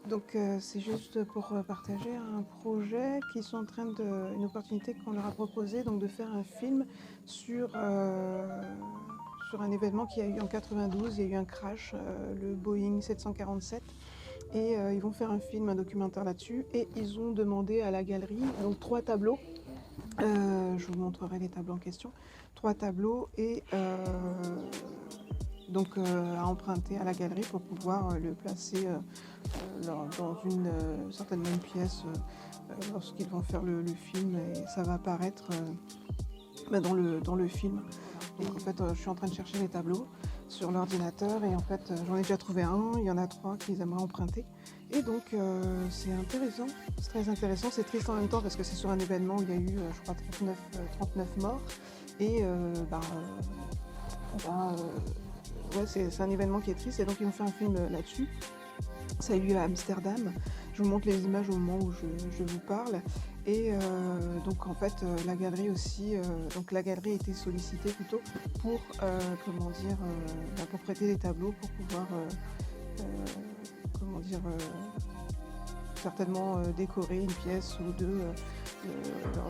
Donc c'est juste pour partager un projet qui sont en train de, une opportunité qu'on leur a proposée, donc de faire un film sur un événement qu'il y a eu en 92. Il y a eu un crash, le Boeing 747, et ils vont faire un film, un documentaire là-dessus, et ils ont demandé à la galerie donc 3 tableaux. Je vous montrerai les tableaux en question. 3 tableaux et donc à emprunter à la galerie pour pouvoir le placer dans une certainement une pièce lorsqu'ils vont faire le film, et ça va apparaître dans le film. Donc en fait je suis en train de chercher les tableaux sur l'ordinateur, et en fait j'en ai déjà trouvé un, il y en a 3 qu'ils aimeraient emprunter. Et donc c'est intéressant, c'est très intéressant, c'est triste en même temps parce que c'est sur un événement où il y a eu je crois 39 morts, et ouais, c'est un événement qui est triste, et donc ils ont fait un film là-dessus. Ça a eu lieu à Amsterdam. Je vous montre les images au moment où je vous parle. Et donc en fait la galerie aussi, donc la galerie a été sollicitée plutôt pour comment dire, pour prêter des tableaux pour pouvoir comment dire, certainement décorer une pièce ou deux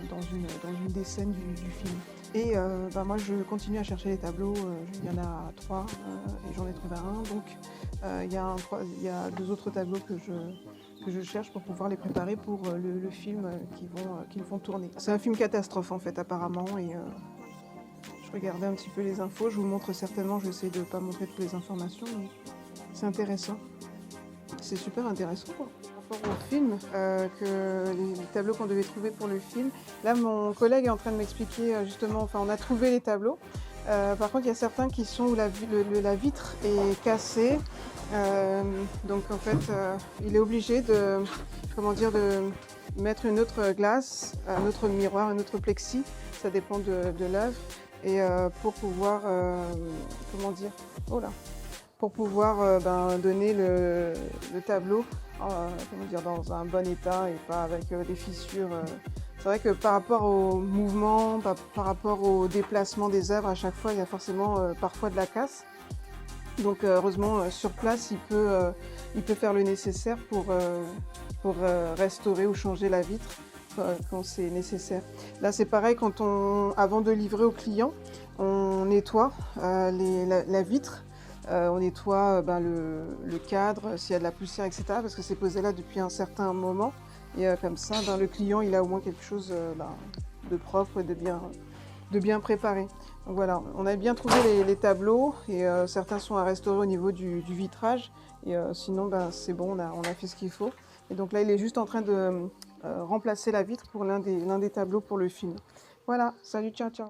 dans une des scènes du film. Et moi je continue à chercher les tableaux, il y en a 3 et j'en ai trouvé un. Donc il y a 2 autres tableaux que je cherche pour pouvoir les préparer pour le film qu'ils vont tourner. C'est un film catastrophe en fait apparemment, et je regardais un petit peu les infos, je vous montre certainement, je vais essayer de ne pas montrer toutes les informations, mais c'est intéressant. C'est super intéressant quoi. Par rapport au film, les tableaux qu'on devait trouver pour le film, là mon collègue est en train de m'expliquer justement, enfin on a trouvé les tableaux. Par contre il y a certains qui sont où la vitre est cassée. Donc en fait il est obligé de, comment dire, de mettre une autre glace, un autre miroir, un autre plexi, ça dépend de l'œuvre, et pour pouvoir, comment dire, oh là, pour pouvoir donner le tableau comment dire, dans un bon état et pas avec des fissures. C'est vrai que par rapport au mouvement, par rapport au déplacement des œuvres, à chaque fois il y a forcément parfois de la casse. Donc heureusement sur place il peut faire le nécessaire pour restaurer ou changer la vitre quand c'est nécessaire. Là c'est pareil, avant de livrer au client, on nettoie la vitre. On nettoie le cadre, s'il y a de la poussière, etc. Parce que c'est posé là depuis un certain moment. Et comme ça, le client il a au moins quelque chose de propre et de bien préparé. Donc voilà, on a bien trouvé les tableaux, et certains sont à restaurer au niveau du vitrage. Et sinon, c'est bon, on a fait ce qu'il faut. Et donc là, il est juste en train de remplacer la vitre pour l'un des tableaux pour le film. Voilà, salut, ciao, ciao.